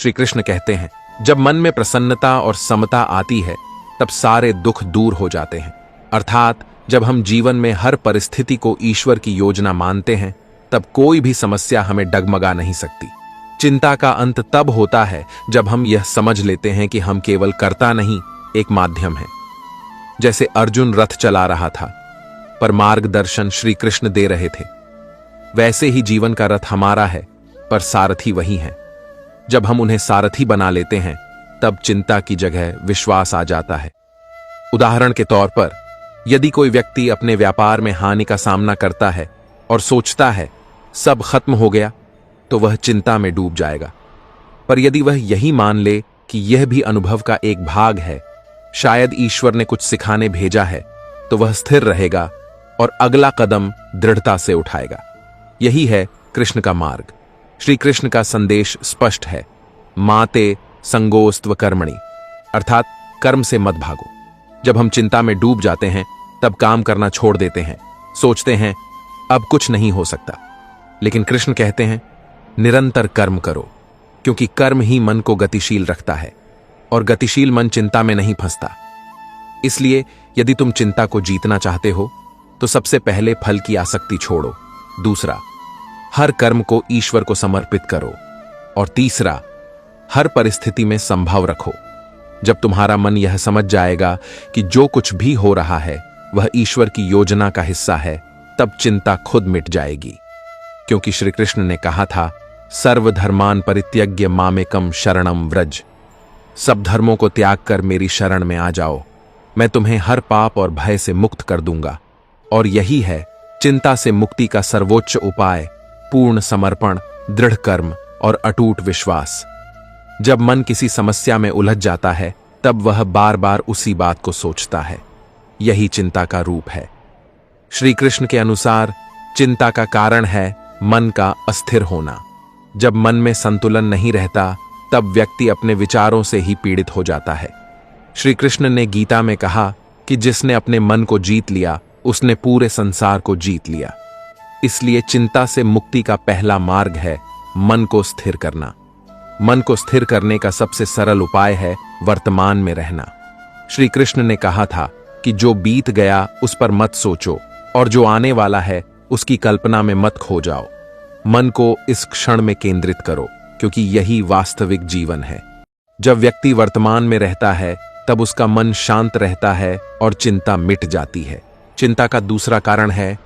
श्री कृष्ण कहते हैं, जब मन में प्रसन्नता और समता आती है तब सारे दुख दूर हो जाते हैं। अर्थात जब हम जीवन में हर परिस्थिति को ईश्वर की योजना मानते हैं तब कोई भी समस्या हमें डगमगा नहीं सकती। चिंता का अंत तब होता है जब हम यह समझ लेते हैं कि हम केवल कर्ता नहीं, एक माध्यम हैं। जैसे अर्जुन रथ चला रहा था पर मार्गदर्शन श्री कृष्ण दे रहे थे, वैसे ही जीवन का रथ हमारा है पर सारथी वही है। जब हम उन्हें सारथी बना लेते हैं तब चिंता की जगह विश्वास आ जाता है। उदाहरण के तौर पर, यदि कोई व्यक्ति अपने व्यापार में हानि का सामना करता है और सोचता है सब खत्म हो गया, तो वह चिंता में डूब जाएगा। पर यदि वह यही मान ले कि यह भी अनुभव का एक भाग है, शायद ईश्वर ने कुछ सिखाने भेजा है, तो वह स्थिर रहेगा और अगला कदम दृढ़ता से उठाएगा। यही है कृष्ण का मार्ग। श्री कृष्ण का संदेश स्पष्ट है, माते संगोस्त्व कर्मणि, अर्थात कर्म से मत भागो। जब हम चिंता में डूब जाते हैं तब काम करना छोड़ देते हैं, सोचते हैं अब कुछ नहीं हो सकता। लेकिन कृष्ण कहते हैं, निरंतर कर्म करो, क्योंकि कर्म ही मन को गतिशील रखता है और गतिशील मन चिंता में नहीं फंसता। इसलिए यदि तुम चिंता को जीतना चाहते हो तो सबसे पहले फल की आसक्ति छोड़ो। दूसरा, हर कर्म को ईश्वर को समर्पित करो। और तीसरा, हर परिस्थिति में संभव रखो। जब तुम्हारा मन यह समझ जाएगा कि जो कुछ भी हो रहा है वह ईश्वर की योजना का हिस्सा है, तब चिंता खुद मिट जाएगी। क्योंकि श्री कृष्ण ने कहा था, सर्वधर्मान परित्यज्य मामेकम शरणम व्रज। सब धर्मों को त्याग कर मेरी शरण में आ जाओ, मैं तुम्हें हर पाप और भय से मुक्त कर दूंगा। और यही है चिंता से मुक्ति का सर्वोच्च उपाय, पूर्ण समर्पण, दृढ़ कर्म और अटूट विश्वास। जब मन किसी समस्या में उलझ जाता है तब वह बार बार उसी बात को सोचता है। यही चिंता का रूप है। श्री कृष्ण के अनुसार चिंता का कारण है मन का अस्थिर होना। जब मन में संतुलन नहीं रहता तब व्यक्ति अपने विचारों से ही पीड़ित हो जाता है। श्री कृष्ण ने गीता में कहा कि जिसने अपने मन को जीत लिया उसने पूरे संसार को जीत लिया। इसलिए चिंता से मुक्ति का पहला मार्ग है मन को स्थिर करना। मन को स्थिर करने का सबसे सरल उपाय है वर्तमान में रहना। श्री कृष्ण ने कहा था कि जो बीत गया उस पर मत सोचो और जो आने वाला है उसकी कल्पना में मत खो जाओ। मन को इस क्षण में केंद्रित करो, क्योंकि यही वास्तविक जीवन है। जब व्यक्ति वर्तमान में रहता है तब उसका मन शांत रहता है और चिंता मिट जाती है। चिंता का दूसरा कारण है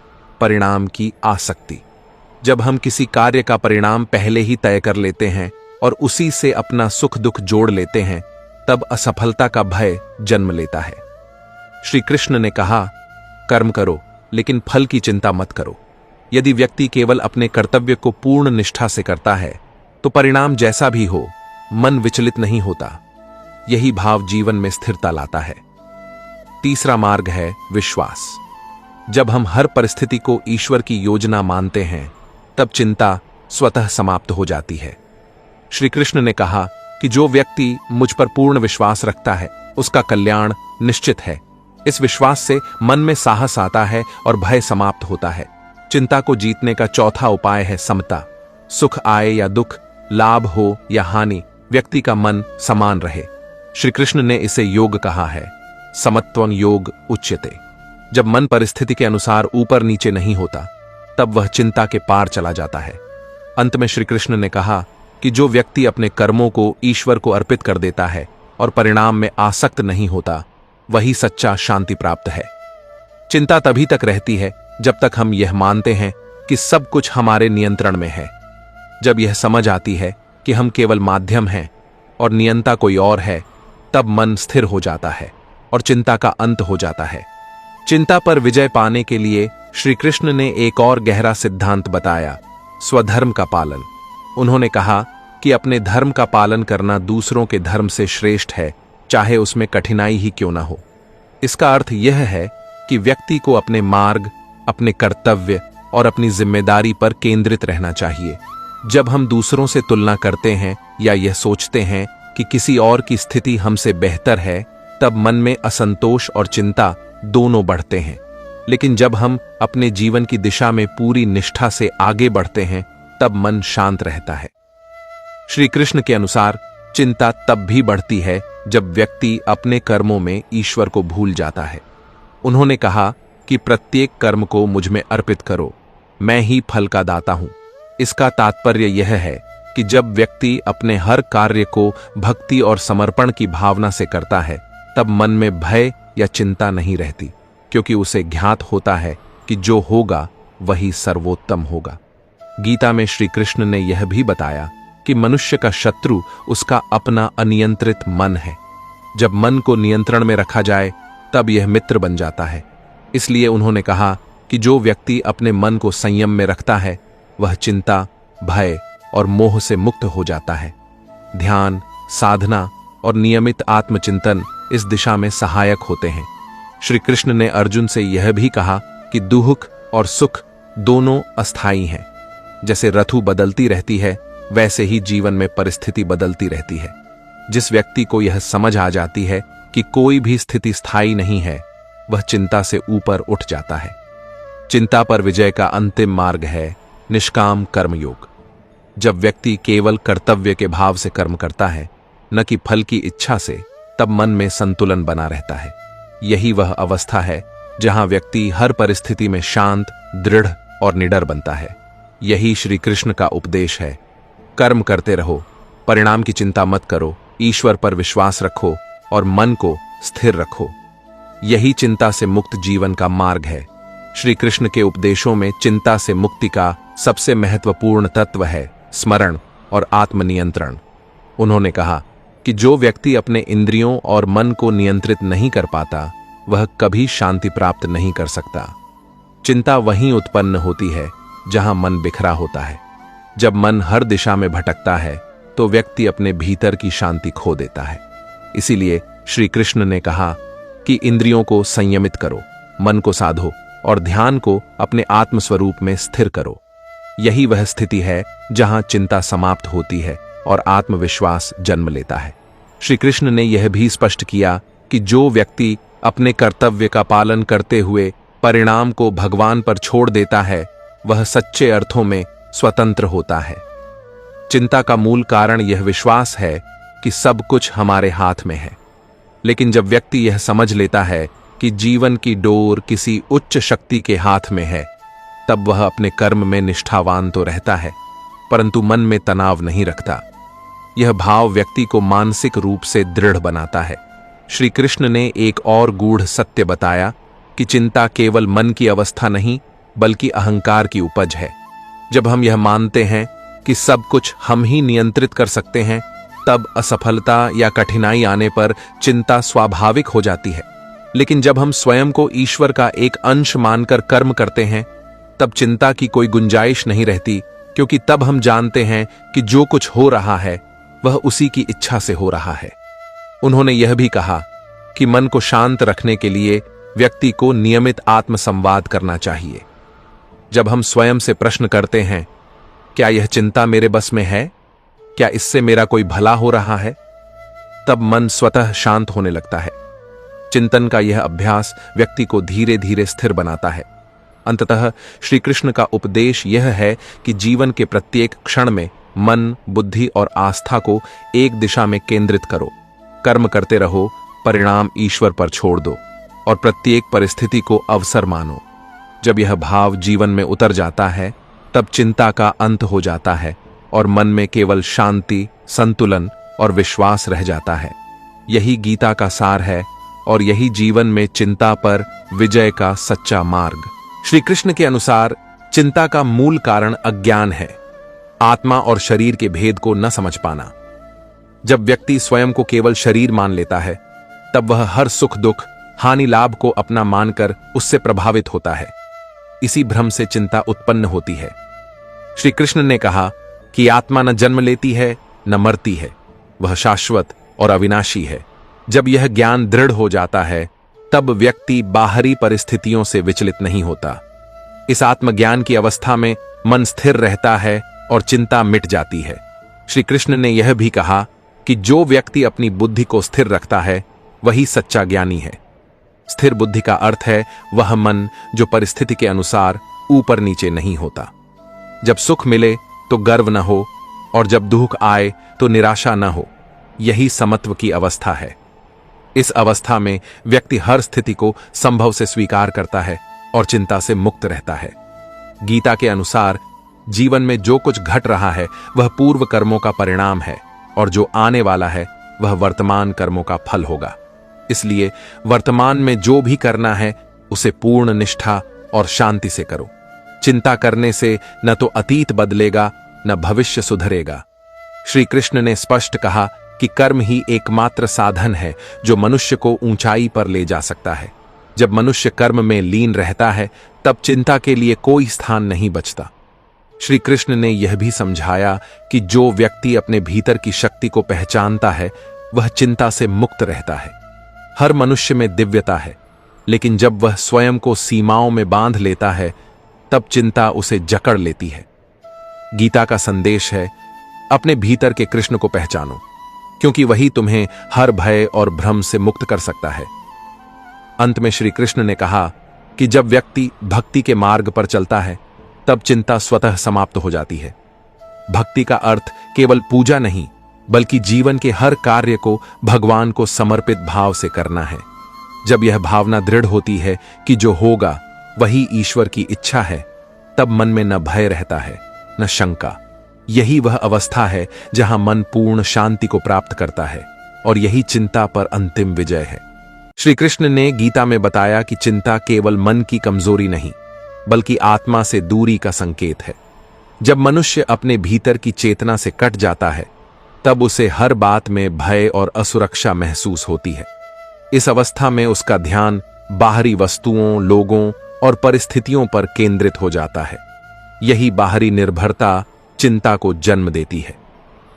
परिणाम की आसक्ति। जब हम किसी कार्य का परिणाम पहले ही तय कर लेते हैं और उसी से अपना सुख दुख जोड़ लेते हैं, तब असफलता का भय जन्म लेता है। श्री कृष्ण ने कहा, कर्म करो लेकिन फल की चिंता मत करो। यदि व्यक्ति केवल अपने कर्तव्य को पूर्ण निष्ठा से करता है तो परिणाम जैसा भी हो मन विचलित नहीं होता। यही भाव जीवन में स्थिरता लाता है। तीसरा मार्ग है विश्वास। जब हम हर परिस्थिति को ईश्वर की योजना मानते हैं तब चिंता स्वतः समाप्त हो जाती है। श्री कृष्ण ने कहा कि जो व्यक्ति मुझ पर पूर्ण विश्वास रखता है उसका कल्याण निश्चित है। इस विश्वास से मन में साहस आता है और भय समाप्त होता है। चिंता को जीतने का चौथा उपाय है समता। सुख आए या दुख, लाभ हो या हानि, व्यक्ति का मन समान रहे। श्री कृष्ण ने इसे योग कहा है, समत्वं योग उच्यते। जब मन परिस्थिति के अनुसार ऊपर नीचे नहीं होता तब वह चिंता के पार चला जाता है। अंत में श्री कृष्ण ने कहा कि जो व्यक्ति अपने कर्मों को ईश्वर को अर्पित कर देता है और परिणाम में आसक्त नहीं होता, वही सच्चा शांति प्राप्त है। चिंता तभी तक रहती है जब तक हम यह मानते हैं कि सब कुछ हमारे नियंत्रण में है। जब यह समझ आती है कि हम केवल माध्यम हैं और नियंता कोई और है, तब मन स्थिर हो जाता है और चिंता का अंत हो जाता है। चिंता पर विजय पाने के लिए श्री कृष्ण ने एक और गहरा सिद्धांत बताया, स्वधर्म का पालन। उन्होंने कहा कि अपने धर्म का पालन करना दूसरों के धर्म से श्रेष्ठ है, चाहे उसमें कठिनाई ही क्यों ना हो। इसका अर्थ यह है कि व्यक्ति को अपने मार्ग, अपने कर्तव्य और अपनी जिम्मेदारी पर केंद्रित रहना चाहिए। जब हम दूसरों से तुलना करते हैं या यह सोचते हैं कि किसी और की स्थिति हमसे बेहतर है, तब मन में असंतोष और चिंता दोनों बढ़ते हैं। लेकिन जब हम अपने जीवन की दिशा में पूरी निष्ठा से आगे बढ़ते हैं, तब मन शांत रहता है। श्री कृष्ण के अनुसार चिंता तब भी बढ़ती है जब व्यक्ति अपने कर्मों में ईश्वर को भूल जाता है। उन्होंने कहा कि प्रत्येक कर्म को मुझ में अर्पित करो, मैं ही फल का दाता हूं। इसका तात्पर्य यह है कि जब व्यक्ति अपने हर कार्य को भक्ति और समर्पण की भावना से करता है, तब मन में भय या चिंता नहीं रहती, क्योंकि उसे ज्ञात होता है कि जो होगा वही सर्वोत्तम होगा। गीता में श्री कृष्ण ने यह भी बताया कि मनुष्य का शत्रु उसका अपना अनियंत्रित मन है। जब मन को नियंत्रण में रखा जाए तब यह मित्र बन जाता है। इसलिए उन्होंने कहा कि जो व्यक्ति अपने मन को संयम में रखता है वह चिंता, भय और मोह से मुक्त हो जाता है। ध्यान, साधना और नियमित आत्मचिंतन इस दिशा में सहायक होते हैं। श्री कृष्ण ने अर्जुन से यह भी कहा कि दुख और सुख दोनों अस्थायी हैं। जैसे ऋतु बदलती रहती है, वैसे ही जीवन में परिस्थिति बदलती रहती है। जिस व्यक्ति को यह समझ आ जाती है कि कोई भी स्थिति स्थायी नहीं है, वह चिंता से ऊपर उठ जाता है। चिंता पर विजय का अंतिम मार्ग है निष्काम कर्मयोग। जब व्यक्ति केवल कर्तव्य के भाव से कर्म करता है, न कि फल की इच्छा से, तब मन में संतुलन बना रहता है। यही वह अवस्था है जहां व्यक्ति हर परिस्थिति में शांत, दृढ़ और निडर बनता है। यही श्री कृष्ण का उपदेश है। कर्म करते रहो, परिणाम की चिंता मत करो, ईश्वर पर विश्वास रखो और मन को स्थिर रखो। यही चिंता से मुक्त जीवन का मार्ग है। श्री कृष्ण के उपदेशों में चिंता से मुक्ति का सबसे महत्वपूर्ण तत्व है स्मरण और आत्मनियंत्रण। उन्होंने कहा कि जो व्यक्ति अपने इंद्रियों और मन को नियंत्रित नहीं कर पाता, वह कभी शांति प्राप्त नहीं कर सकता। चिंता वहीं उत्पन्न होती है जहां मन बिखरा होता है। जब मन हर दिशा में भटकता है तो व्यक्ति अपने भीतर की शांति खो देता है। इसीलिए श्री कृष्ण ने कहा कि इंद्रियों को संयमित करो, मन को साधो और ध्यान को अपने आत्मस्वरूप में स्थिर करो। यही वह स्थिति है जहां चिंता समाप्त होती है और आत्मविश्वास जन्म लेता है। श्री कृष्ण ने यह भी स्पष्ट किया कि जो व्यक्ति अपने कर्तव्य का पालन करते हुए परिणाम को भगवान पर छोड़ देता है, वह सच्चे अर्थों में स्वतंत्र होता है। चिंता का मूल कारण यह विश्वास है कि सब कुछ हमारे हाथ में है। लेकिन जब व्यक्ति यह समझ लेता है कि जीवन की डोर किसी उच्च शक्ति के हाथ में है, तब वह अपने कर्म में निष्ठावान तो रहता है, परंतु मन में तनाव नहीं रखता। यह भाव व्यक्ति को मानसिक रूप से दृढ़ बनाता है। श्री कृष्ण ने एक और गूढ़ सत्य बताया कि चिंता केवल मन की अवस्था नहीं, बल्कि अहंकार की उपज है। जब हम यह मानते हैं कि सब कुछ हम ही नियंत्रित कर सकते हैं, तब असफलता या कठिनाई आने पर चिंता स्वाभाविक हो जाती है। लेकिन जब हम स्वयं को ईश्वर का एक अंश मानकर कर्म करते हैं, तब चिंता की कोई गुंजाइश नहीं रहती, क्योंकि तब हम जानते हैं कि जो कुछ हो रहा है वह उसी की इच्छा से हो रहा है। उन्होंने यह भी कहा कि मन को शांत रखने के लिए व्यक्ति को नियमित आत्मसंवाद करना चाहिए। जब हम स्वयं से प्रश्न करते हैं, क्या यह चिंता मेरे बस में है? क्या इससे मेरा कोई भला हो रहा है? तब मन स्वतः शांत होने लगता है। चिंतन का यह अभ्यास व्यक्ति को धीरे धीरे स्थिर बनाता है। अंततः श्री कृष्ण का उपदेश यह है कि जीवन के प्रत्येक क्षण में मन, बुद्धि और आस्था को एक दिशा में केंद्रित करो। कर्म करते रहो, परिणाम ईश्वर पर छोड़ दो और प्रत्येक परिस्थिति को अवसर मानो। जब यह भाव जीवन में उतर जाता है, तब चिंता का अंत हो जाता है और मन में केवल शांति, संतुलन और विश्वास रह जाता है। यही गीता का सार है और यही जीवन में चिंता पर विजय का सच्चा मार्ग। श्री कृष्ण के अनुसार चिंता का मूल कारण अज्ञान है, आत्मा और शरीर के भेद को न समझ पाना। जब व्यक्ति स्वयं को केवल शरीर मान लेता है, तब वह हर सुख दुख, हानि लाभ को अपना मानकर उससे प्रभावित होता है। इसी भ्रम से चिंता उत्पन्न होती है। श्री कृष्ण ने कहा कि आत्मा न जन्म लेती है न मरती है, वह शाश्वत और अविनाशी है। जब यह ज्ञान दृढ़ हो जाता है, तब व्यक्ति बाहरी परिस्थितियों से विचलित नहीं होता। इस आत्मज्ञान की अवस्था में मन स्थिर रहता है और चिंता मिट जाती है। श्री कृष्ण ने यह भी कहा कि जो व्यक्ति अपनी बुद्धि को स्थिर रखता है, वही सच्चा ज्ञानी है। स्थिर बुद्धि का अर्थ है वह मन जो परिस्थिति के अनुसार ऊपर नीचे नहीं होता। जब सुख मिले तो गर्व न हो और जब दुख आए तो निराशा न हो। यही समत्व की अवस्था है। इस अवस्था में व्यक्ति हर स्थिति को संभव से स्वीकार करता है और चिंता से मुक्त रहता है। गीता के अनुसार जीवन में जो कुछ घट रहा है वह पूर्व कर्मों का परिणाम है और जो आने वाला है वह वर्तमान कर्मों का फल होगा। इसलिए वर्तमान में जो भी करना है उसे पूर्ण निष्ठा और शांति से करो। चिंता करने से न तो अतीत बदलेगा न भविष्य सुधरेगा। श्री कृष्ण ने स्पष्ट कहा कि कर्म ही एकमात्र साधन है जो मनुष्य को ऊंचाई पर ले जा सकता है। जब मनुष्य कर्म में लीन रहता है तब चिंता के लिए कोई स्थान नहीं बचता। श्री कृष्ण ने यह भी समझाया कि जो व्यक्ति अपने भीतर की शक्ति को पहचानता है वह चिंता से मुक्त रहता है। हर मनुष्य में दिव्यता है, लेकिन जब वह स्वयं को सीमाओं में बांध लेता है तब चिंता उसे जकड़ लेती है। गीता का संदेश है, अपने भीतर के कृष्ण को पहचानो, क्योंकि वही तुम्हें हर भय और भ्रम से मुक्त कर सकता है। अंत में श्री कृष्ण ने कहा कि जब व्यक्ति भक्ति के मार्ग पर चलता है तब चिंता स्वतः समाप्त हो जाती है। भक्ति का अर्थ केवल पूजा नहीं, बल्कि जीवन के हर कार्य को भगवान को समर्पित भाव से करना है। जब यह भावना दृढ़ होती है कि जो होगा वही ईश्वर की इच्छा है, तब मन में न भय रहता है न शंका। यही वह अवस्था है जहां मन पूर्ण शांति को प्राप्त करता है और यही चिंता पर अंतिम विजय है। श्री कृष्ण ने गीता में बताया कि चिंता केवल मन की कमजोरी नहीं, बल्कि आत्मा से दूरी का संकेत है। जब मनुष्य अपने भीतर की चेतना से कट जाता है तब उसे हर बात में भय और असुरक्षा महसूस होती है। इस अवस्था में उसका ध्यान बाहरी वस्तुओं, लोगों और परिस्थितियों पर केंद्रित हो जाता है। यही बाहरी निर्भरता चिंता को जन्म देती है।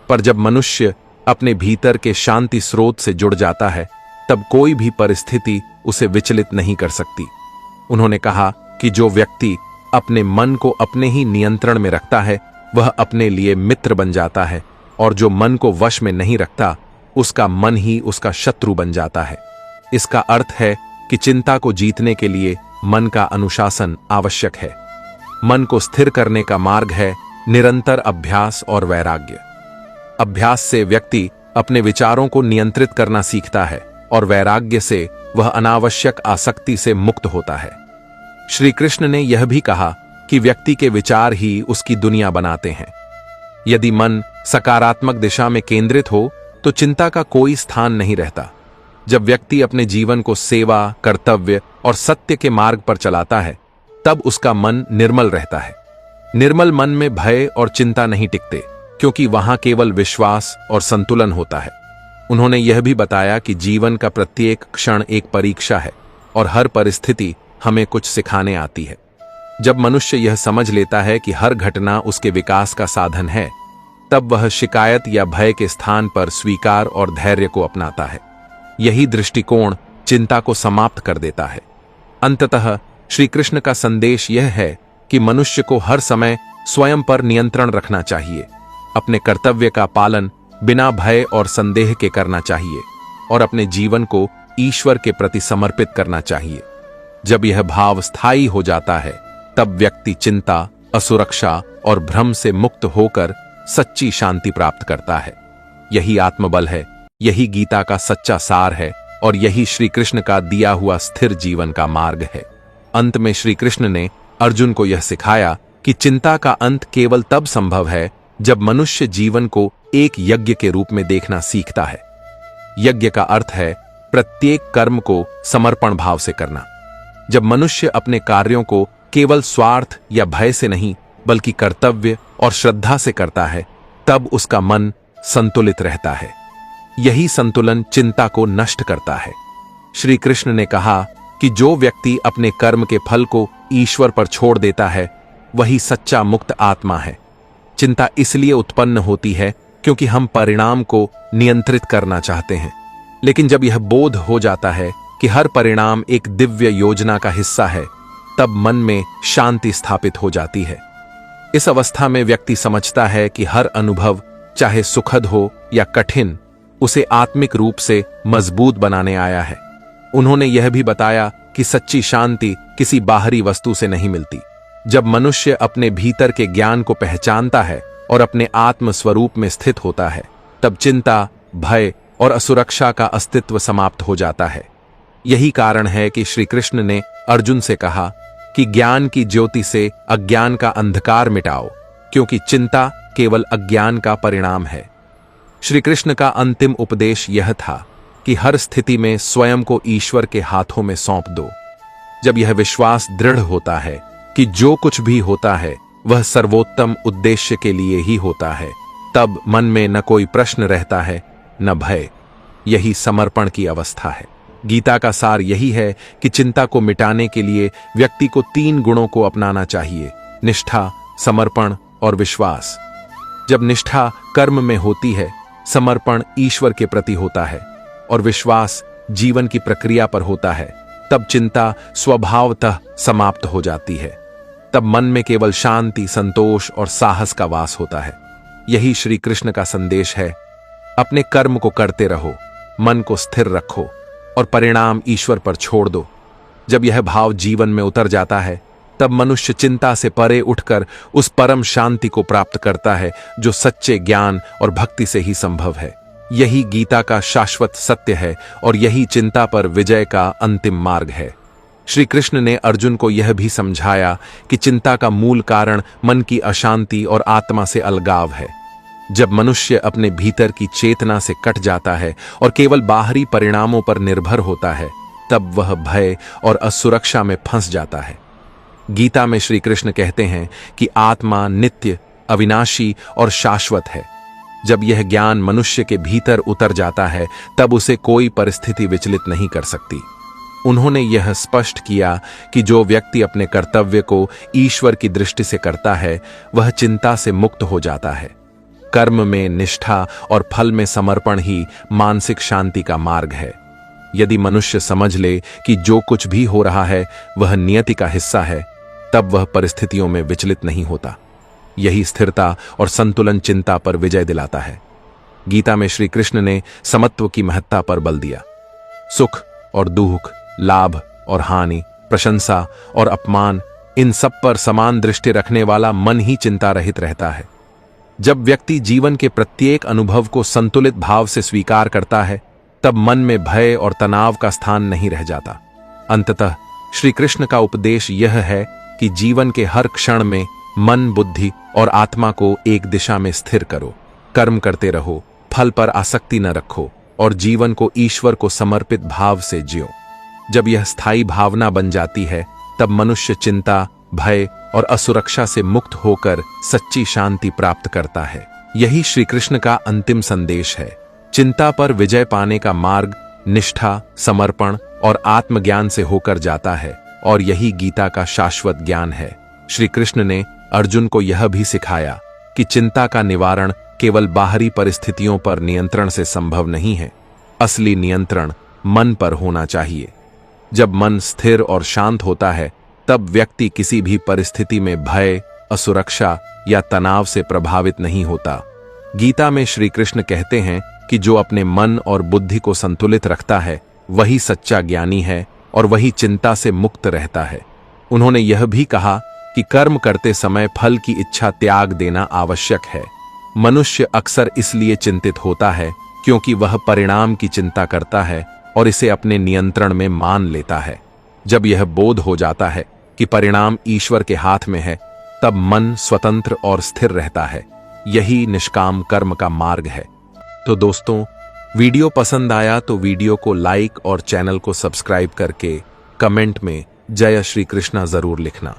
पर जब मनुष्य अपने भीतर के शांति स्रोत से जुड़ जाता है तब कोई भी परिस्थिति उसे विचलित नहीं कर सकती। उन्होंने कहा कि जो व्यक्ति अपने मन को अपने ही नियंत्रण में रखता है वह अपने लिए मित्र बन जाता है, और जो मन को वश में नहीं रखता उसका मन ही उसका शत्रु बन जाता है। इसका अर्थ है कि चिंता को जीतने के लिए मन का अनुशासन आवश्यक है। मन को स्थिर करने का मार्ग है निरंतर अभ्यास और वैराग्य। अभ्यास से व्यक्ति अपने विचारों को नियंत्रित करना सीखता है और वैराग्य से वह अनावश्यक आसक्ति से मुक्त होता है। श्री कृष्ण ने यह भी कहा कि व्यक्ति के विचार ही उसकी दुनिया बनाते हैं। यदि मन सकारात्मक दिशा में केंद्रित हो तो चिंता का कोई स्थान नहीं रहता। जब व्यक्ति अपने जीवन को सेवा, कर्तव्य और सत्य के मार्ग पर चलाता है तब उसका मन निर्मल रहता है। निर्मल मन में भय और चिंता नहीं टिकते, क्योंकि वहां केवल विश्वास और संतुलन होता है। उन्होंने यह भी बताया कि जीवन का प्रत्येक क्षण एक परीक्षा है और हर परिस्थिति हमें कुछ सिखाने आती है। जब मनुष्य यह समझ लेता है कि हर घटना उसके विकास का साधन है, तब वह शिकायत या भय के स्थान पर स्वीकार और धैर्य को अपनाता है। यही दृष्टिकोण चिंता को समाप्त कर देता है। अंततः श्री कृष्ण का संदेश यह है कि मनुष्य को हर समय स्वयं पर नियंत्रण रखना चाहिए, अपने कर्तव्य का पालन बिना भय और संदेह के करना चाहिए और अपने जीवन को ईश्वर के प्रति समर्पित करना चाहिए। जब यह भाव स्थायी हो जाता है तब व्यक्ति चिंता, असुरक्षा और भ्रम से मुक्त होकर सच्ची शांति प्राप्त करता है। यही आत्मबल है, यही गीता का सच्चा सार है और यही श्री कृष्ण का दिया हुआ स्थिर जीवन का मार्ग है। अंत में श्री कृष्ण ने अर्जुन को यह सिखाया कि चिंता का अंत केवल तब संभव है जब मनुष्य जीवन को एक यज्ञ के रूप में देखना सीखता है। यज्ञ का अर्थ है प्रत्येक कर्म को समर्पण भाव से करना। जब मनुष्य अपने कार्यों को केवल स्वार्थ या भय से नहीं बल्कि कर्तव्य और श्रद्धा से करता है तब उसका मन संतुलित रहता है। यही संतुलन चिंता को नष्ट करता है। श्री कृष्ण ने कहा कि जो व्यक्ति अपने कर्म के फल को ईश्वर पर छोड़ देता है वही सच्चा मुक्त आत्मा है। चिंता इसलिए उत्पन्न होती है क्योंकि हम परिणाम को नियंत्रित करना चाहते हैं, लेकिन जब यह बोध हो जाता है कि हर परिणाम एक दिव्य योजना का हिस्सा है तब मन में शांति स्थापित हो जाती है। इस अवस्था में व्यक्ति समझता है कि हर अनुभव, चाहे सुखद हो या कठिन, उसे आत्मिक रूप से मजबूत बनाने आया है। उन्होंने यह भी बताया कि सच्ची शांति किसी बाहरी वस्तु से नहीं मिलती। जब मनुष्य अपने भीतर के ज्ञान को पहचानता है और अपने आत्म स्वरूप में स्थित होता है, तब चिंता, भय और असुरक्षा का अस्तित्व समाप्त हो जाता है। यही कारण है कि श्री कृष्ण ने अर्जुन से कहा कि ज्ञान की ज्योति से अज्ञान का अंधकार मिटाओ, क्योंकि चिंता केवल अज्ञान का परिणाम है। श्री कृष्ण का अंतिम उपदेश यह था कि हर स्थिति में स्वयं को ईश्वर के हाथों में सौंप दो। जब यह विश्वास दृढ़ होता है कि जो कुछ भी होता है वह सर्वोत्तम उद्देश्य के लिए ही होता है, तब मन में न कोई प्रश्न रहता है, न भय। यही समर्पण की अवस्था है। गीता का सार यही है कि चिंता को मिटाने के लिए व्यक्ति को 3 गुणों को अपनाना चाहिए: निष्ठा, समर्पण और विश्वास। जब निष्ठा कर्म में होती है, समर्पण ईश्वर के प्रति होता है और विश्वास जीवन की प्रक्रिया पर होता है, तब चिंता स्वभावतः समाप्त हो जाती है। तब मन में केवल शांति, संतोष और साहस का वास होता है। यही श्री कृष्ण का संदेश है। अपने कर्म को करते रहो, मन को स्थिर रखो और परिणाम ईश्वर पर छोड़ दो। जब यह भाव जीवन में उतर जाता है, तब मनुष्य चिंता से परे उठकर उस परम शांति को प्राप्त करता है जो सच्चे ज्ञान और भक्ति से ही संभव है। यही गीता का शाश्वत सत्य है और यही चिंता पर विजय का अंतिम मार्ग है। श्री कृष्ण ने अर्जुन को यह भी समझाया कि चिंता का मूल कारण मन की अशांति और आत्मा से अलगाव है। जब मनुष्य अपने भीतर की चेतना से कट जाता है और केवल बाहरी परिणामों पर निर्भर होता है, तब वह भय और असुरक्षा में फंस जाता है। गीता में श्री कृष्ण कहते हैं कि आत्मा नित्य, अविनाशी और शाश्वत है। जब यह ज्ञान मनुष्य के भीतर उतर जाता है, तब उसे कोई परिस्थिति विचलित नहीं कर सकती। उन्होंने यह स्पष्ट किया कि जो व्यक्ति अपने कर्तव्य को ईश्वर की दृष्टि से करता है, वह चिंता से मुक्त हो जाता है। कर्म में निष्ठा और फल में समर्पण ही मानसिक शांति का मार्ग है। यदि मनुष्य समझ ले कि जो कुछ भी हो रहा है वह नियति का हिस्सा है, तब वह परिस्थितियों में विचलित नहीं होता। यही स्थिरता और संतुलन चिंता पर विजय दिलाता है। गीता में श्री कृष्ण ने समत्व की महत्ता पर बल दिया। सुख और दुख, लाभ और हानि, प्रशंसा और अपमान, इन सब पर समान दृष्टि रखने वाला मन ही चिंता रहित रहता है। जब व्यक्ति जीवन के प्रत्येक अनुभव को संतुलित भाव से स्वीकार करता है, तब मन में भय और तनाव का स्थान नहीं रह जाता। अंततः श्री कृष्ण का उपदेश यह है कि जीवन के हर क्षण में मन, बुद्धि और आत्मा को एक दिशा में स्थिर करो। कर्म करते रहो, फल पर आसक्ति न रखो और जीवन को ईश्वर को समर्पित भाव से जियो। जब यह स्थायी भावना बन जाती है, तब मनुष्य चिंता, भय और असुरक्षा से मुक्त होकर सच्ची शांति प्राप्त करता है। यही श्री कृष्ण का अंतिम संदेश है। चिंता पर विजय पाने का मार्ग निष्ठा, समर्पण और आत्मज्ञान से होकर जाता है और यही गीता का शाश्वत ज्ञान है। श्री कृष्ण ने अर्जुन को यह भी सिखाया कि चिंता का निवारण केवल बाहरी परिस्थितियों पर नियंत्रण से संभव नहीं है। असली नियंत्रण मन पर होना चाहिए। जब मन स्थिर और शांत होता है, तब व्यक्ति किसी भी परिस्थिति में भय, असुरक्षा या तनाव से प्रभावित नहीं होता। गीता में श्री कृष्ण कहते हैं कि जो अपने मन और बुद्धि को संतुलित रखता है, वही सच्चा ज्ञानी है और वही चिंता से मुक्त रहता है। उन्होंने यह भी कहा कि कर्म करते समय फल की इच्छा त्याग देना आवश्यक है। मनुष्य अक्सर इसलिए चिंतित होता है क्योंकि वह परिणाम की चिंता करता है और इसे अपने नियंत्रण में मान लेता है। जब यह बोध हो जाता है कि परिणाम ईश्वर के हाथ में है, तब मन स्वतंत्र और स्थिर रहता है। यही निष्काम कर्म का मार्ग है। तो दोस्तों, वीडियो पसंद आया तो वीडियो को लाइक और चैनल को सब्सक्राइब करके कमेंट में जय श्री कृष्णा जरूर लिखना।